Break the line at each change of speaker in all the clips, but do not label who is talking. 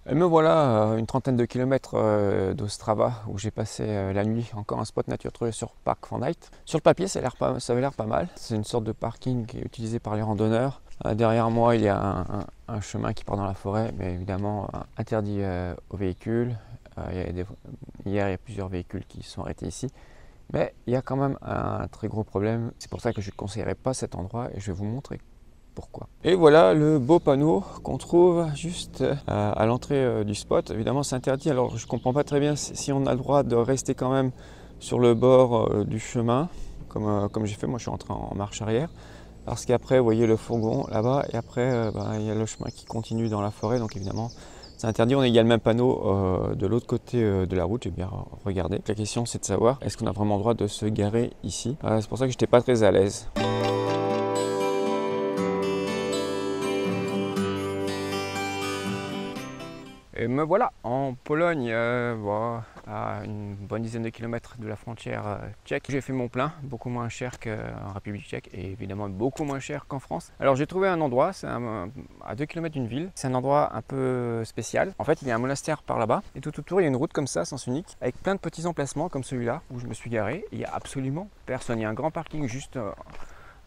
Et me voilà une trentaine de kilomètres d'Ostrava où j'ai passé la nuit, encore un spot nature trouvé sur Park Fortnite. Sur le papier ça avait l'air pas mal, c'est une sorte de parking qui est utilisé par les randonneurs. Derrière moi il y a un chemin qui part dans la forêt, mais évidemment interdit aux véhicules. Il y a plusieurs véhicules qui sont arrêtés ici. Mais il y a quand même un très gros problème, c'est pour ça que je ne conseillerais pas cet endroit et je vais vous montrer pourquoi. Et voilà le beau panneau qu'on trouve juste à l'entrée du spot. Évidemment c'est interdit, alors je ne comprends pas très bien si on a le droit de rester quand même sur le bord du chemin, comme j'ai fait, moi je suis rentré en marche arrière. Parce qu'après vous voyez le fourgon là-bas et après il y a le chemin qui continue dans la forêt, donc évidemment c'est interdit. Il y a le même panneau de l'autre côté de la route, j'ai bien regardé. La question c'est de savoir est-ce qu'on a vraiment le droit de se garer ici. C'est pour ça que j'étais pas très à l'aise. Et me voilà en Pologne, à une bonne dizaine de kilomètres de la frontière tchèque. J'ai fait mon plein, beaucoup moins cher qu'en République tchèque et évidemment beaucoup moins cher qu'en France. Alors j'ai trouvé un endroit, c'est à 2 km d'une ville. C'est un endroit un peu spécial. En fait il y a un monastère par là-bas et tout autour il y a une route comme ça, sens unique, avec plein de petits emplacements comme celui-là où je me suis garé. Et il n'y a absolument personne, il y a un grand parking juste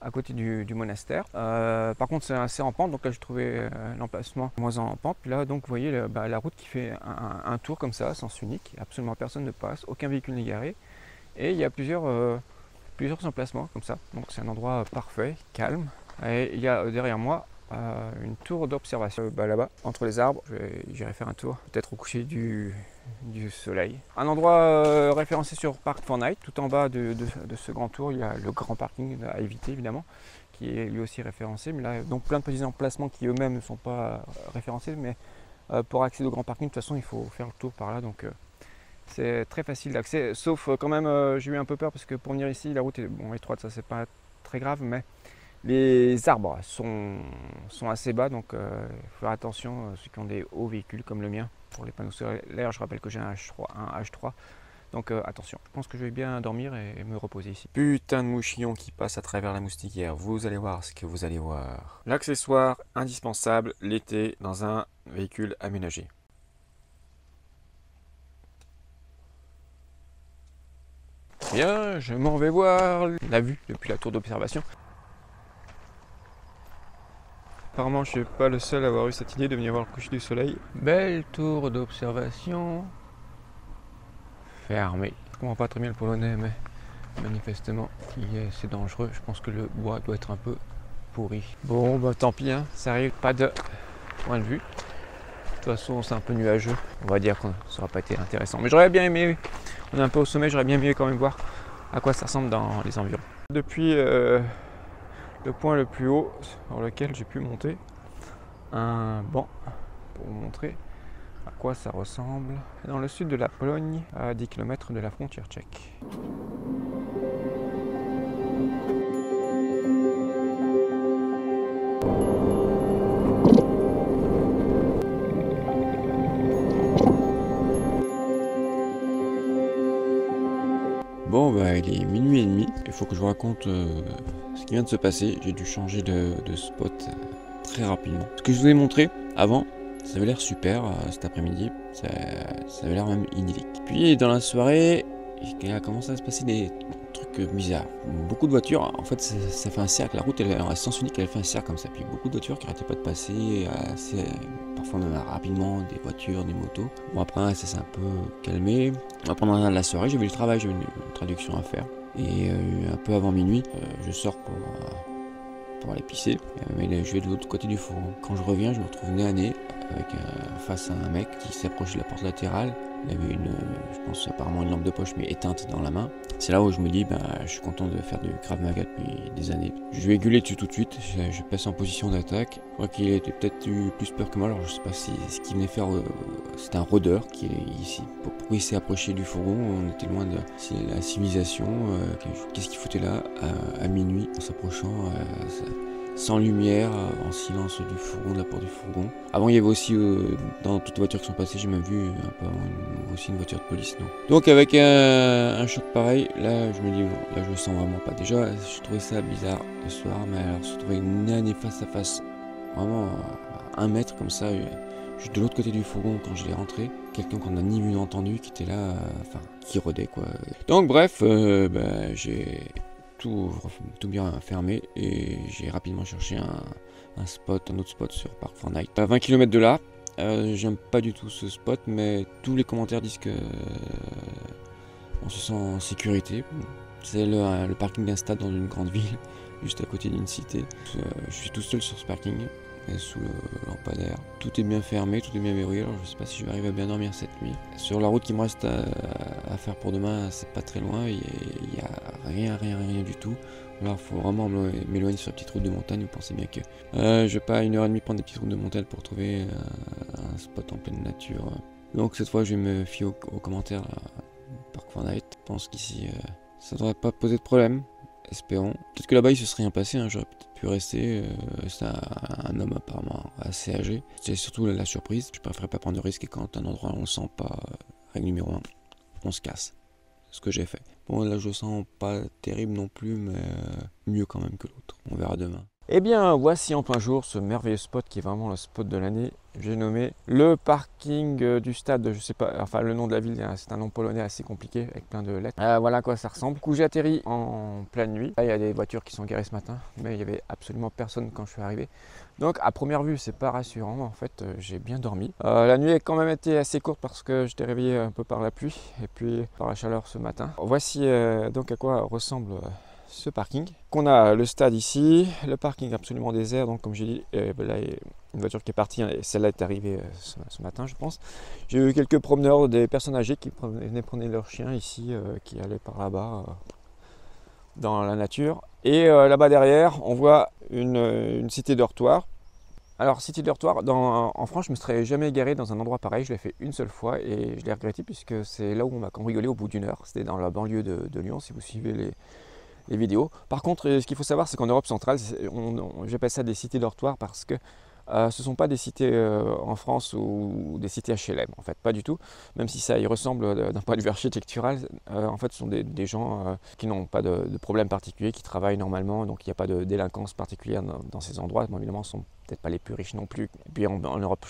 à côté du monastère. Par contre c'est assez en pente, donc là j'ai trouvé l'emplacement moins en pente. Puis là donc vous voyez la route qui fait un tour comme ça, sens unique, absolument personne ne passe, aucun véhicule n'est garé. Et il y a plusieurs emplacements comme ça, donc c'est un endroit parfait, calme. Et il y a derrière moi une tour d'observation là-bas, entre les arbres. J'irai faire un tour, peut-être au coucher du soleil. Un endroit référencé sur Park Fortnite. Tout en bas de ce grand tour, il y a le grand parking à éviter évidemment, qui est lui aussi référencé. Mais là, donc plein de petits emplacements qui eux-mêmes ne sont pas référencés. Mais pour accéder au grand parking, de toute façon, il faut faire le tour par là. Donc c'est très facile d'accès. Sauf quand même, j'ai eu un peu peur parce que pour venir ici, la route est étroite, ça c'est pas très grave. Mais les arbres sont assez bas, donc il faut faire attention, ceux qui ont des hauts véhicules comme le mien. Pour les panneaux solaires, je rappelle que j'ai un H3, donc attention. Je pense que je vais bien dormir et me reposer ici. Putain de mouchillon qui passe à travers la moustiquaire, vous allez voir ce que vous allez voir. L'accessoire indispensable l'été dans un véhicule aménagé. Bien, je m'en vais voir la vue depuis la tour d'observation. Apparemment, je ne suis pas le seul à avoir eu cette idée de venir voir le coucher du soleil. Belle tour d'observation fermée. Je comprends pas très bien le polonais, mais manifestement, c'est dangereux. Je pense que le bois doit être un peu pourri. Bon, bah tant pis, hein, ça arrive, pas de point de vue. De toute façon, c'est un peu nuageux. On va dire que ça n'aura pas été intéressant. Mais j'aurais bien aimé, on est un peu au sommet, j'aurais bien aimé quand même voir à quoi ça ressemble dans les environs. Depuis le point le plus haut sur lequel j'ai pu monter un banc pour vous montrer à quoi ça ressemble. Dans le sud de la Pologne, à 10 km de la frontière tchèque. Bon bah il est minuit et demi, il faut que je vous raconte ce qui vient de se passer. J'ai dû changer de spot très rapidement. Ce que je vous ai montré avant, ça avait l'air super cet après-midi, ça avait l'air même idyllique. Puis dans la soirée, il a commencé à se passer des trucs bizarres. Beaucoup de voitures, en fait ça fait un cercle, la route elle est à sens unique, elle fait un cercle comme ça. Puis beaucoup de voitures qui n'arrêtaient pas de passer, parfois même rapidement, des voitures, des motos. Bon après ça s'est un peu calmé. Pendant la soirée j'avais du travail, j'avais une traduction à faire. Et un peu avant minuit, je sors pour aller pisser, mais je vais de l'autre côté du fourgon. Quand je reviens, je me retrouve nez à nez avec face à un mec qui s'approche de la porte latérale. Il avait je pense apparemment une lampe de poche mais éteinte dans la main. C'est là où je me dis, je suis content de faire du Krav Maga depuis des années. Je lui ai gueulé dessus tout de suite, je passe en position d'attaque. Je crois qu'il était peut-être eu plus peur que moi, alors je sais pas si ce qu'il venait faire, c'était un rôdeur qui est ici. Pourquoi il s'est approché du fourgon? On était loin de la civilisation, qu'est-ce qu'il foutait là à minuit en s'approchant sans lumière, en silence du fourgon, de la porte du fourgon. Avant il y avait aussi, dans toutes les voitures qui sont passées, j'ai même vu un peu avant aussi une voiture de police. Donc avec un choc pareil, là je me dis, bon, là je le sens vraiment pas. Déjà je trouvais ça bizarre le soir, mais alors se retrouver nez à nez face à face, vraiment à 1 mètre comme ça,
Juste de l'autre côté du fourgon quand je l'ai rentré, quelqu'un qu'on n'a ni vu ni entendu qui était là, enfin qui rôdait quoi. Donc bref, j'ai tout bien fermé et j'ai rapidement cherché un autre spot sur Park Fortnite. À 20 km de là, j'aime pas du tout ce spot, mais tous les commentaires disent que on se sent en sécurité. C'est le parking d'un stade dans une grande ville, juste à côté d'une cité. Je suis tout seul sur ce parking, sous le lampadaire. Tout est bien fermé, tout est bien verrouillé, alors je sais pas si je vais arriver à bien dormir cette nuit. Sur la route qui me reste à faire pour demain, c'est pas très loin, il y a rien du tout. Alors il faut vraiment m'éloigner sur la petite route de montagne, vous pensez bien que je vais pas 1h30 prendre des petites routes de montagne pour trouver un spot en pleine nature. Donc cette fois je vais me fier aux commentaires Park Fortnite. Je pense qu'ici ça devrait pas poser de problème, espérons. Peut-être que là-bas il se serait rien passé, j'aurais peut-être pu rester. C'est un homme apparemment assez âgé. C'est surtout la surprise. Je préférerais pas prendre de risque et quand un endroit on le sent pas, règle numéro 1, on se casse. C'est ce que j'ai fait. Bon là je sens pas terrible non plus, mais mieux quand même que l'autre. On verra demain.
Eh bien, voici en plein jour ce merveilleux spot qui est vraiment le spot de l'année. J'ai nommé le parking du stade, je sais pas, enfin le nom de la ville, c'est un nom polonais assez compliqué avec plein de lettres. Voilà à quoi ça ressemble. Du coup, j'ai atterri en pleine nuit. Là, il y a des voitures qui sont garées ce matin, mais il n'y avait absolument personne quand je suis arrivé. Donc, à première vue, c'est pas rassurant. En fait, j'ai bien dormi. La nuit a quand même été assez courte parce que j'étais réveillé un peu par la pluie et puis par la chaleur ce matin. Voici donc à quoi ressemble ce parking. Qu'on a le stade ici, le parking absolument désert, donc comme j'ai dit, là il y a une voiture qui est partie, et celle-là est arrivée ce matin je pense. J'ai eu quelques promeneurs, des personnes âgées qui venaient prendre leur chien ici, qui allaient par là-bas dans la nature. Et là-bas derrière, on voit une cité dortoir. Alors cité dortoir, en France je ne me serais jamais garé dans un endroit pareil, je l'ai fait une seule fois et je l'ai regretté puisque c'est là où on m'a cambriolé au bout d'une heure. C'était dans la banlieue de Lyon, si vous suivez les vidéos. Par contre, ce qu'il faut savoir, c'est qu'en Europe centrale, j'appelle ça des cités dortoirs parce que ce ne sont pas des cités en France ou des cités HLM, en fait, pas du tout. Même si ça y ressemble d'un point de vue architectural, en fait, ce sont des gens qui n'ont pas de problème particulier, qui travaillent normalement, donc il n'y a pas de délinquance particulière dans ces endroits. Bon, évidemment, ce ne sont peut-être pas les plus riches non plus. Et puis en Europe,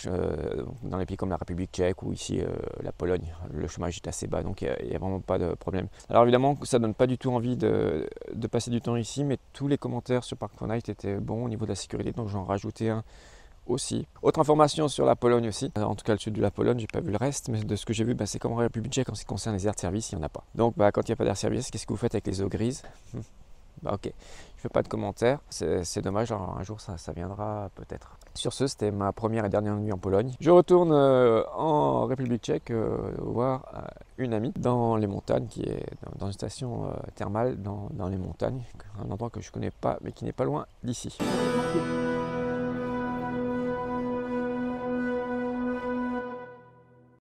dans les pays comme la République tchèque ou ici la Pologne, le chômage est assez bas, donc il n'y a vraiment pas de problème. Alors évidemment, ça ne donne pas du tout envie de passer du temps ici, mais tous les commentaires sur Park Fortnite étaient bons au niveau de la sécurité, donc j'en rajoutais un aussi. Autre information sur la Pologne aussi, en tout cas le sud de la Pologne, j'ai pas vu le reste, mais de ce que j'ai vu, c'est comme en République tchèque en ce qui concerne les aires de service, il n'y en a pas. Donc quand il n'y a pas d'air de service, qu'est-ce que vous faites avec les eaux grises? Ok, je fais pas de commentaires, c'est dommage, alors un jour ça viendra peut-être. Sur ce, c'était ma première et dernière nuit en Pologne. Je retourne en République tchèque voir une amie dans les montagnes, qui est dans une station thermale dans les montagnes, un endroit que je connais pas mais qui n'est pas loin d'ici.